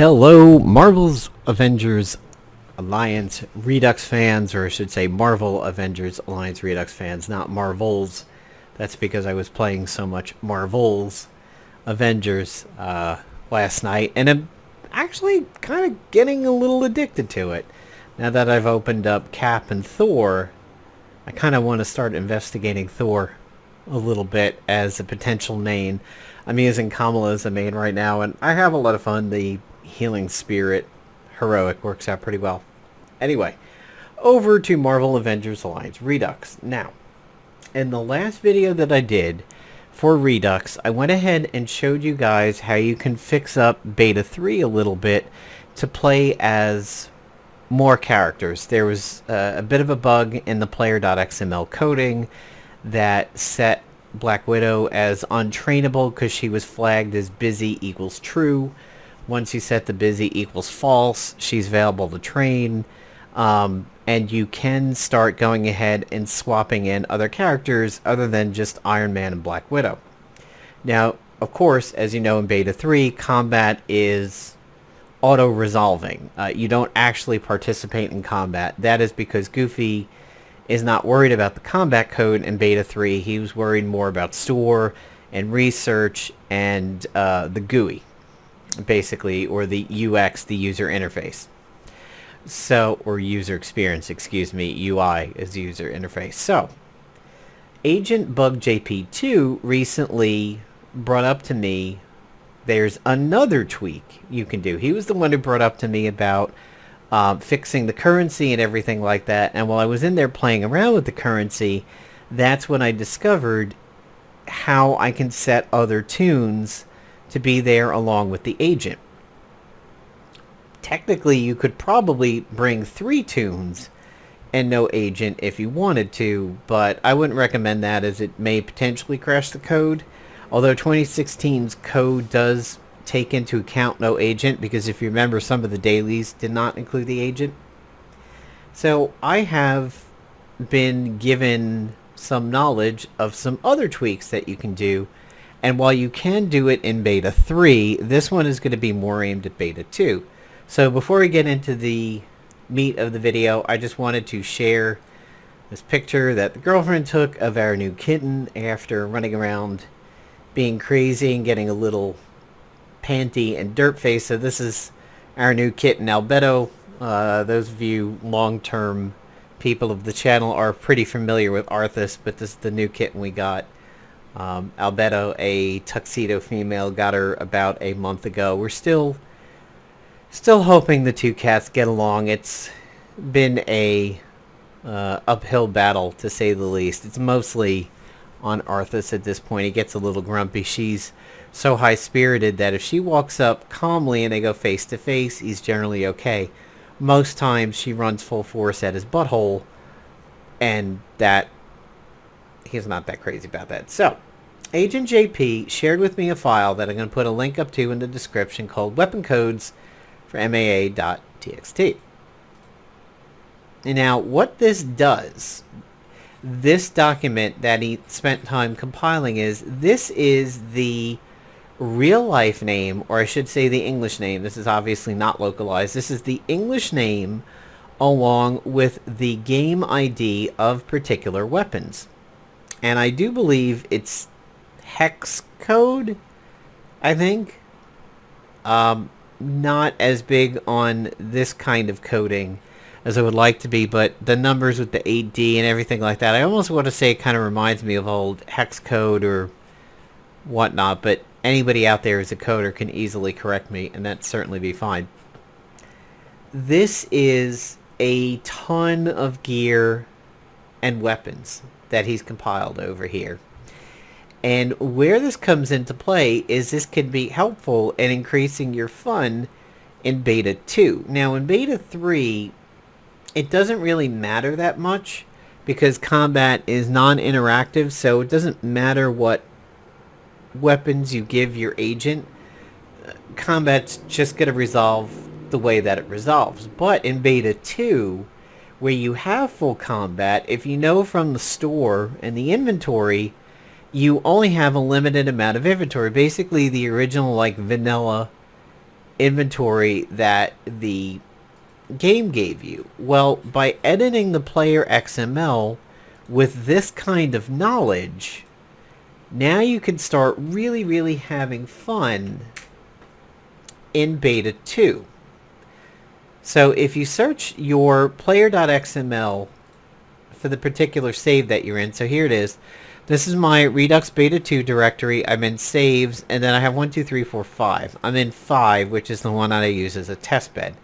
Hello, Marvel's Avengers Alliance Redux fans, or I should say Marvel Avengers Alliance Redux fans, not Marvels. That's because I was playing so much Marvel's Avengers last night, and I'm actually kind of getting a little addicted to it. Now that I've opened up Cap and Thor, I kind of want to start investigating Thor a little bit as a potential main. I'm using Kamala as a main right now, and I have a lot of fun. The Healing Spirit heroic works out pretty well. Anyway, over to Marvel Avengers Alliance Redux. Now, in the last video that I did for Redux, I went ahead and showed you guys how you can fix up Beta 3 a little bit to play as more characters. There was a bit of a bug in the player.xml coding that set Black Widow as untrainable because she was flagged as busy equals true. Once you set the busy equals false, she's available to train. And you can start going ahead and swapping in other characters other than just Iron Man and Black Widow. Now, of course, as you know in Beta 3, combat is auto-resolving. You don't actually participate in combat. That is because Goofy is not worried about the combat code in Beta 3. He was worried more about store and research and the GUI, basically, or the UX, the user interface. So, or user experience, excuse me, UI is user interface. So, Agent Bugjp 2 recently brought up to me there's another tweak you can do. He was the one who brought up to me about fixing the currency and everything like that. And while I was in there playing around with the currency, that's when I discovered how I can set other tunes to be there along with the agent. Technically, you could probably bring 3 tunes and no agent if you wanted to, but I wouldn't recommend that as it may potentially crash the code. Although 2016's code does take into account no agent, because if you remember, some of the dailies did not include the agent. So I have been given some knowledge of some other tweaks that you can do, and while you can do it in Beta 3, this one is going to be more aimed at Beta 2. So before we get into the meat of the video, I just wanted to share this picture that the girlfriend took of our new kitten after running around being crazy and getting a little panty and dirt face. So this is our new kitten, Albedo. Those of you long-term people of the channel are pretty familiar with Arthas, but this is the new kitten we got. Albedo, a tuxedo female, got her about a month ago. We're still hoping the two cats get along. It's been a uphill battle, to say the least. It's mostly on Arthas at this point. He gets a little grumpy. She's so high-spirited that if she walks up calmly and they go face-to-face, he's generally okay. Most times she runs full force at his butthole, and that he's not that crazy about that. So, Agent JP shared with me a file that I'm going to put a link up to in the description called Weapon Codes for MAA.txt. And now, what this does, this document that he spent time compiling this is the real-life name, or I should say the English name. This is obviously not localized. This is the English name along with the game ID of particular weapons. And I do believe it's hex code, I think. Not as big on this kind of coding as I would like to be, but the numbers with the 8D and everything like that, I almost want to say it kind of reminds me of old hex code or whatnot, but anybody out there who's a coder can easily correct me, and that'd certainly be fine. This is a ton of gear and weapons that he's compiled over here. And where this comes into play is this can be helpful in increasing your fun in Beta 2. Now in Beta 3, it doesn't really matter that much because combat is non-interactive, so it doesn't matter what weapons you give your agent. Combat's just going to resolve the way that it resolves. But in Beta 2, where you have full combat, if you know from the store and the inventory, you only have a limited amount of inventory. Basically, the original, like, vanilla inventory that the game gave you? Well, by editing the player XML with this kind of knowledge, now you can start really having fun in beta 2. So if you search your player.xml for the particular save that you're in, so here it is. This is my Redux Beta 2 directory. I'm in saves, and then I have 1, 2, 3, 4, 5. I'm in 5, which is the one that I use as a testbed.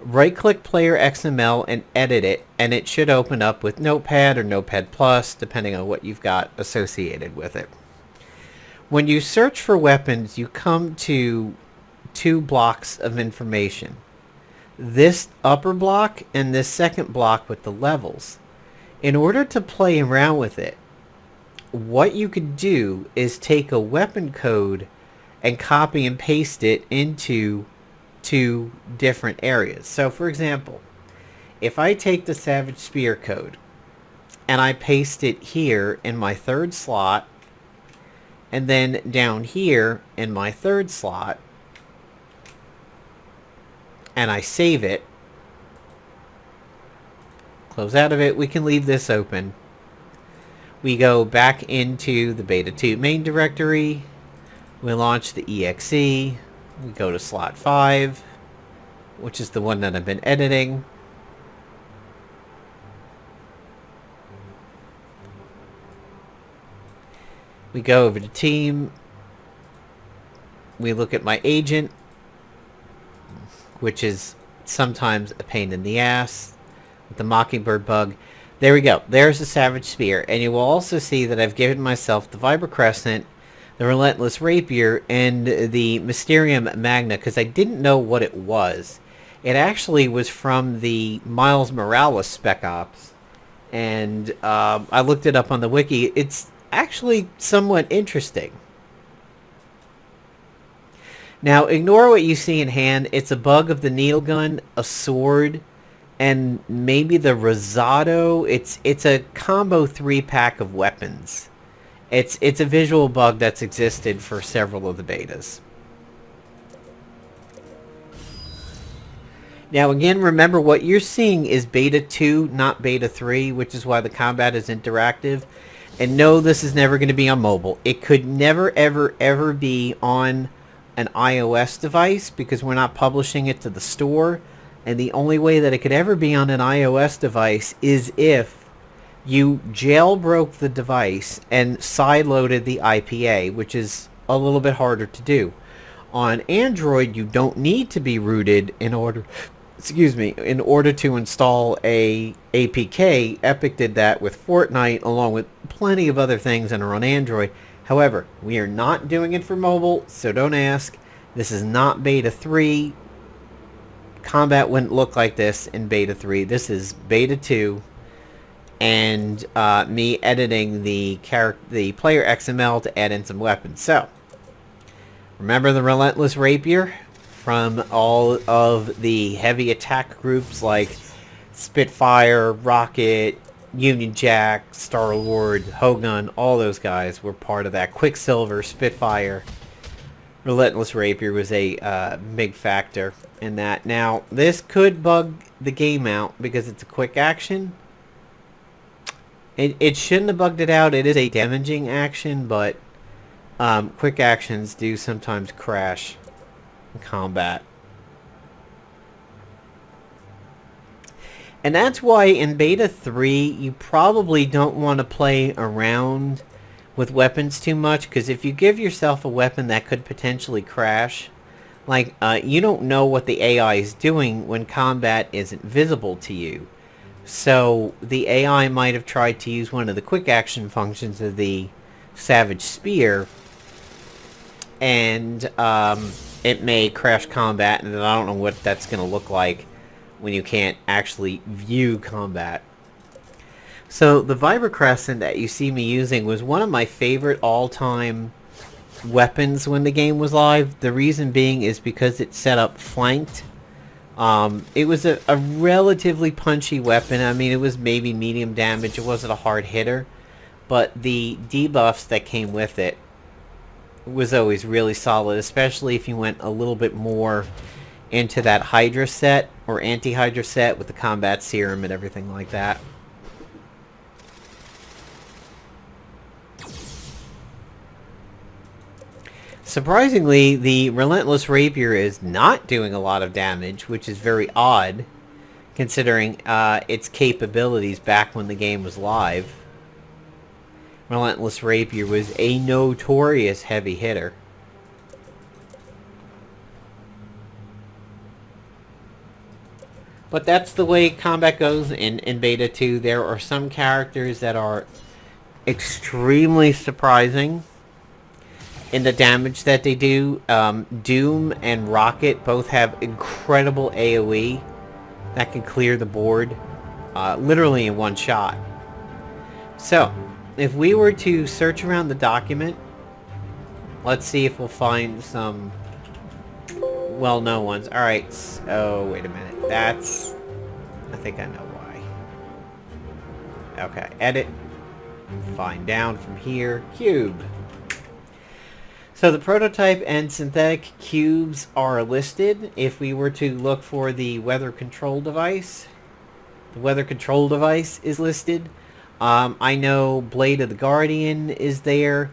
Right-click Player XML and edit it, and it should open up with Notepad or Notepad+, depending on what you've got associated with it. When you search for weapons, you come to 2 blocks of information. This upper block and this second block with the levels. In order to play around with it, what you could do is take a weapon code and copy and paste it into 2 different areas. So for example, if I take the Savage Spear code and I paste it here in my 3rd slot, and then down here in my 3rd slot, and I save it, close out of it, we can leave this open. We go back into the Beta 2 main directory, we launch the exe, we go to slot 5, which is the one that I've been editing. We go over to team, we look at my agent, which is sometimes a pain in the ass with the Mockingbird bug. There we go. There's the Savage Spear. And you will also see that I've given myself the Vibra Crescent, the Relentless Rapier, and the Mysterium Magna because I didn't know what it was. It actually was from the Miles Morales Spec Ops. And I looked it up on the wiki. It's actually somewhat interesting. Now, ignore what you see in hand. It's a bug of the needle gun, a sword, and maybe the Rosado. It's a combo 3-pack of weapons. It's a visual bug that's existed for several of the betas. Now, again, remember what you're seeing is Beta 2, not Beta 3, which is why the combat is interactive. And no, this is never going to be on mobile. It could never, ever be on an iOS device because we're not publishing it to the store, and the only way that it could ever be on an iOS device is if you jailbroke the device and sideloaded the IPA, which is a little bit harder to do. On Android, you don't need to be rooted in order to install a APK. Epic did that with Fortnite along with plenty of other things that are on Android. However, we are not doing it for mobile, so don't ask. This is not Beta 3. Combat wouldn't look like this in Beta 3. This is Beta 2, and me editing the player XML to add in some weapons. So, remember the Relentless Rapier from all of the heavy attack groups like Spitfire, Rocket, Union Jack, Star-Lord, Hogun, all those guys were part of that. Quicksilver, Spitfire, Relentless Rapier was a big factor in that. Now, this could bug the game out because it's a quick action. It shouldn't have bugged it out. It is a damaging action, but quick actions do sometimes crash in combat. And that's why in Beta 3, you probably don't want to play around with weapons too much, because if you give yourself a weapon that could potentially crash, like, you don't know what the AI is doing when combat isn't visible to you. So the AI might have tried to use one of the quick action functions of the Savage Spear, and it may crash combat, and I don't know what that's going to look like when you can't actually view combat. So the Vibra Crescent that you see me using was one of my favorite all-time weapons when the game was live. The reason being is because it's set up flanked. It was a relatively punchy weapon. I mean, it was maybe medium damage. It wasn't a hard hitter. But the debuffs that came with it was always really solid, especially if you went a little bit more into that Hydra set or anti-Hydra set with the combat serum and everything like that. Surprisingly, the Relentless Rapier is not doing a lot of damage, which is very odd, considering its capabilities back when the game was live. Relentless Rapier was a notorious heavy hitter. But that's the way combat goes in Beta 2. There are some characters that are extremely surprising in the damage that they do. Doom and Rocket both have incredible AoE that can clear the board literally in one shot. So, if we were to search around the document, let's see if we'll find some well-known ones. Alright, oh, wait a minute. That's... I think I know why. Okay, edit. Find down from here. Cube. So the prototype and synthetic cubes are listed. If we were to look for the weather control device, the weather control device is listed. I know Blade of the Guardian is there.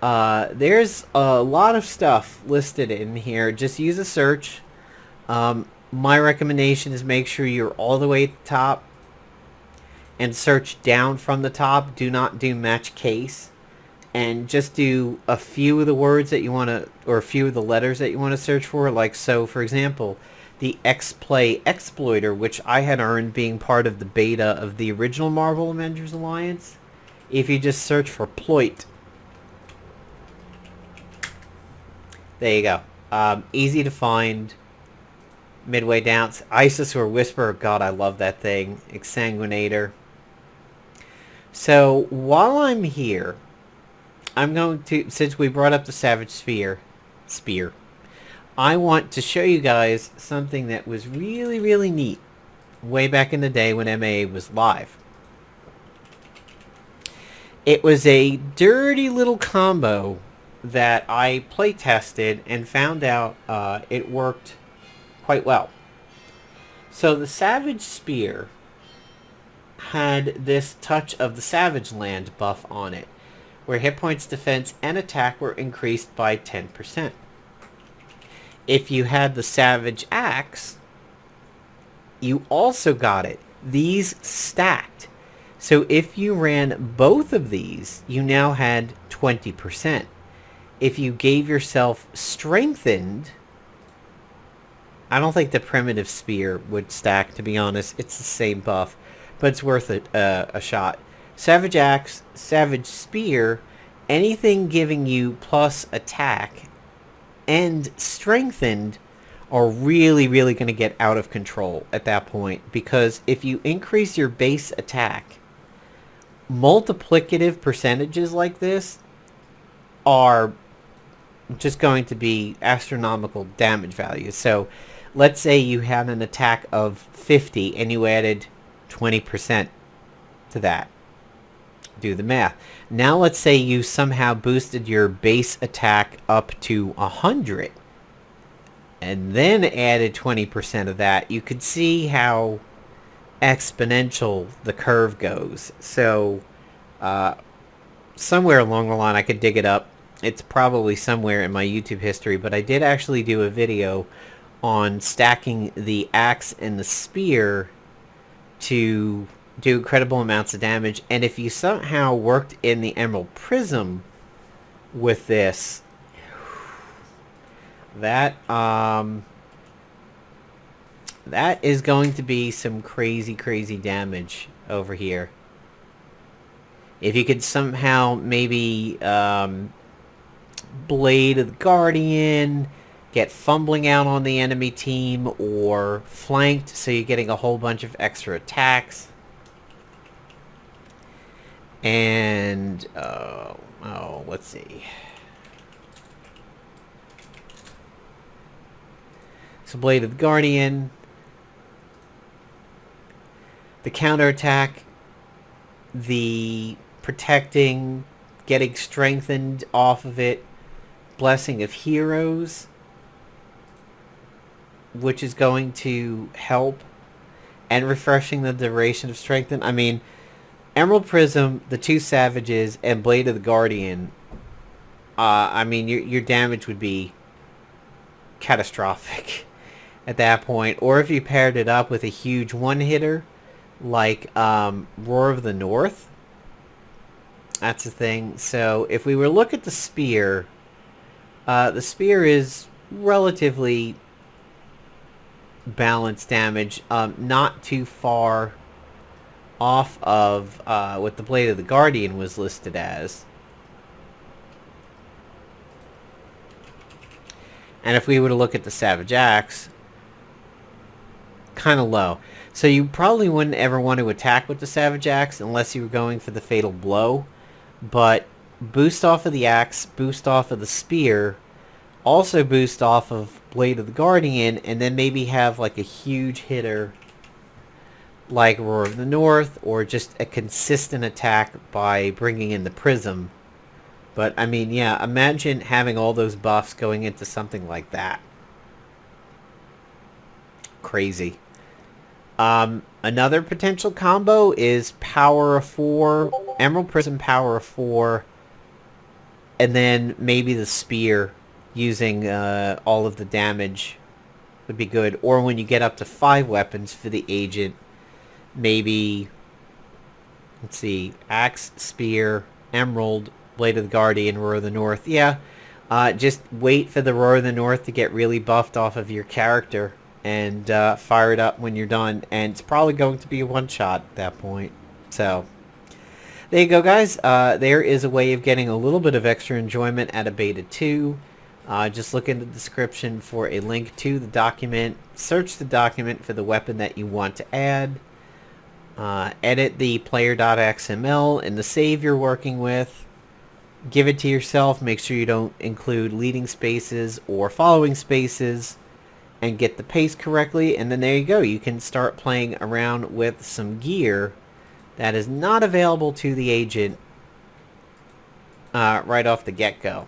There's a lot of stuff listed in here. Just use a search. My recommendation is make sure you're all the way at the top and search down from the top. Do not do match case. And just do a few of the words that you want to, or a few of the letters that you want to search for. Like, so, for example, the X-Play Exploiter, which I had earned being part of the beta of the original Marvel Avengers Alliance. If you just search for ploit. There you go. Easy to find. Midway down. Isis or Whisper. God, I love that thing. Exsanguinator. So, while I'm here, I'm going to, since we brought up the Savage Spear, I want to show you guys something that was really, really neat way back in the day when MAA was live. It was a dirty little combo that I play tested and found out it worked quite well. So the Savage Spear had this Touch of the Savage Land buff on it, where hit points, defense, and attack were increased by 10%. If you had the Savage Axe, you also got it. These stacked. So if you ran both of these, you now had 20%. If you gave yourself Strengthened, I don't think the Primitive Spear would stack, to be honest. It's the same buff, but it's worth a shot. Savage Axe, Savage Spear, anything giving you plus attack and Strengthened are really, really going to get out of control at that point. Because if you increase your base attack, multiplicative percentages like this are just going to be astronomical damage values. So let's say you had an attack of 50 and you added 20% to that. Do the math. Now let's say you somehow boosted your base attack up to 100 and then added 20% of that. You could see how exponential the curve goes. So somewhere along the line, I could dig it up. It's probably somewhere in my YouTube history, but I did actually do a video on stacking the axe and the spear to do incredible amounts of damage. And if you somehow worked in the Emerald Prism with this, that is going to be some crazy, crazy damage over here. If you could somehow maybe Blade of the Guardian, get fumbling out on the enemy team, or flanked so you're getting a whole bunch of extra attacks. And let's see. So Blade of the Guardian, the counterattack, the protecting, getting strengthened off of it, Blessing of Heroes, which is going to help, and refreshing the duration of Strengthen. I mean, Emerald Prism, the 2 Savages, and Blade of the Guardian, I mean, your damage would be catastrophic at that point. Or if you paired it up with a huge one-hitter, like Roar of the North, that's the thing. So if we were to look at the Spear is relatively balanced damage, not too far off of what the Blade of the Guardian was listed as. And if we were to look at the Savage Axe, kind of low. So you probably wouldn't ever want to attack with the Savage Axe unless you were going for the Fatal Blow. But boost off of the Axe, boost off of the Spear, also boost off of Blade of the Guardian, and then maybe have like a huge hitter like Roar of the North, or just a consistent attack by bringing in the Prism. But, I mean, yeah, imagine having all those buffs going into something like that. Crazy. Another potential combo is Power of 4, Emerald Prism Power of 4, and then maybe the Spear using all of the damage would be good. Or when you get up to 5 weapons for the Agent, maybe, let's see, Axe, Spear, Emerald, Blade of the Guardian, Roar of the North. Yeah, just wait for the Roar of the North to get really buffed off of your character and fire it up when you're done. And it's probably going to be a one-shot at that point. So, there you go, guys. There is a way of getting a little bit of extra enjoyment out of Beta 2. Just look in the description for a link to the document. Search the document for the weapon that you want to add. Edit the player.xml and the save you're working with. Give it to yourself. Make sure you don't include leading spaces or following spaces, and get the pace correctly. And then there you go. You can start playing around with some gear that is not available to the Agent right off the get-go.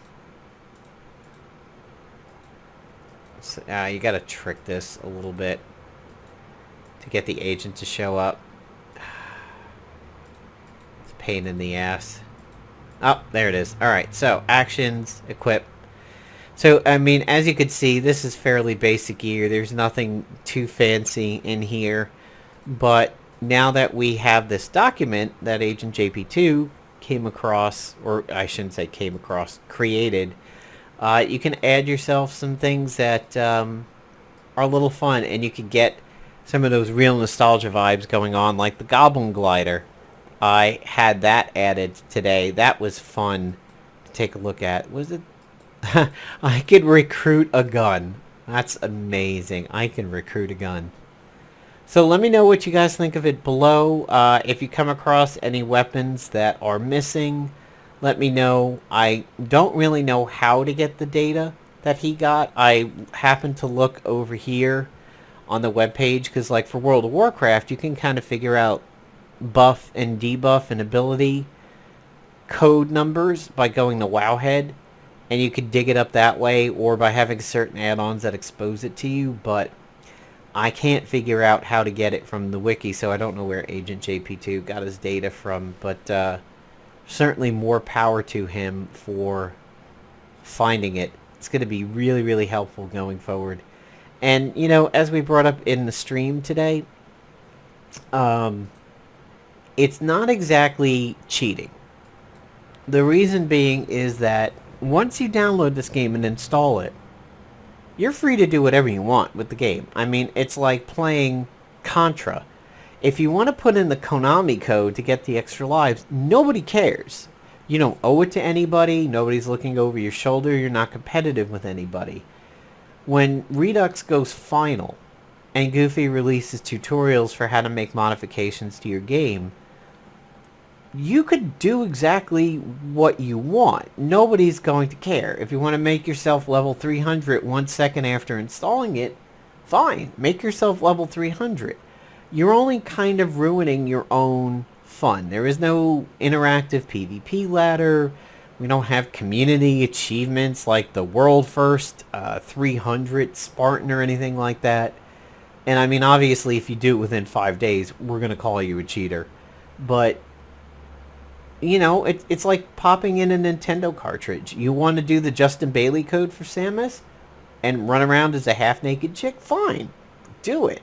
So, you got to trick this a little bit to get the Agent to show up. It's a pain in the ass. Oh, there it is. Alright, so actions, equip. So, I mean, as you can see, this is fairly basic gear. There's nothing too fancy in here. But now that we have this document that Agent JP2 came across, or I shouldn't say came across, created, you can add yourself some things that are a little fun, and you can get some of those real nostalgia vibes going on, like the Goblin Glider. I had that added today. That was fun to take a look at. Was it? I could recruit a gun. That's amazing. I can recruit a gun. So let me know what you guys think of it below. If you come across any weapons that are missing, let me know. I don't really know how to get the data that he got. I happened to look over here on the webpage, because like for World of Warcraft, you can kind of figure out buff and debuff and ability code numbers by going to Wowhead, and you could dig it up that way, or by having certain add-ons that expose it to you. But I can't figure out how to get it from the wiki, so I don't know where Agent JP2 got his data from. But certainly more power to him for finding it. It's going to be really, really helpful going forward. And, you know, as we brought up in the stream today, it's not exactly cheating. The reason being is that once you download this game and install it, you're free to do whatever you want with the game. I mean, it's like playing Contra. If you want to put in the Konami code to get the extra lives, nobody cares. You don't owe it to anybody. Nobody's looking over your shoulder. You're not competitive with anybody. When Redux goes final and Goofy releases tutorials for how to make modifications to your game, you could do exactly what you want. Nobody's going to care. If you want to make yourself level 300 1 second after installing it, fine. Make yourself level 300. You're only kind of ruining your own fun. There is no interactive PvP ladder We don't have community achievements like the world first 300 Spartan or anything like that. And I mean, obviously, if you do it within 5 days, we're going to call you a cheater. But, you know, it's like popping in a Nintendo cartridge. You want to do the Justin Bailey code for Samus and run around as a half-naked chick? Fine. Do it.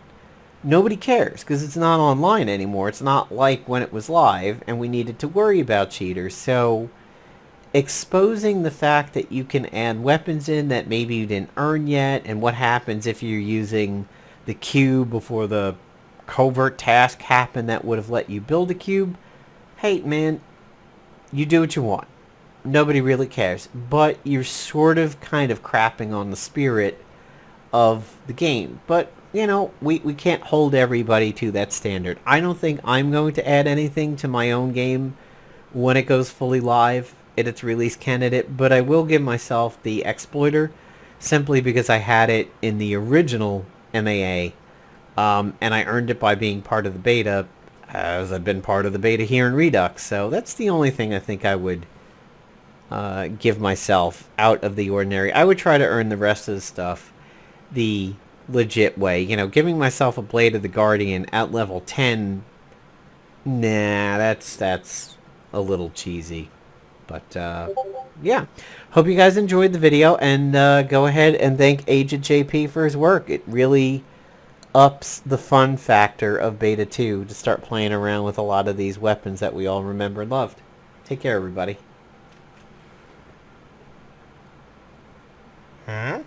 Nobody cares because it's not online anymore. It's not like when it was live and we needed to worry about cheaters. So exposing the fact that you can add weapons in that maybe you didn't earn yet, and what happens if you're using the cube before the covert task happened that would have let you build a cube. Hey, man, you do what you want. Nobody really cares. But you're sort of kind of crapping on the spirit of the game. But, you know, we can't hold everybody to that standard. I don't think I'm going to add anything to my own game when it goes fully live at its release candidate, but I will give myself the exploiter simply because I had it in the original MAA, and I earned it by being part of the beta, as I've been part of the beta here in Redux. So that's the only thing I think I would give myself out of the ordinary. I would try to earn the rest of the stuff the legit way. You know, giving myself a Blade of the Guardian at level 10, nah, that's a little cheesy. But, yeah. Hope you guys enjoyed the video, and go ahead and thank Agent JP for his work. It really ups the fun factor of Beta 2 to start playing around with a lot of these weapons that we all remember and loved. Take care, everybody. Huh?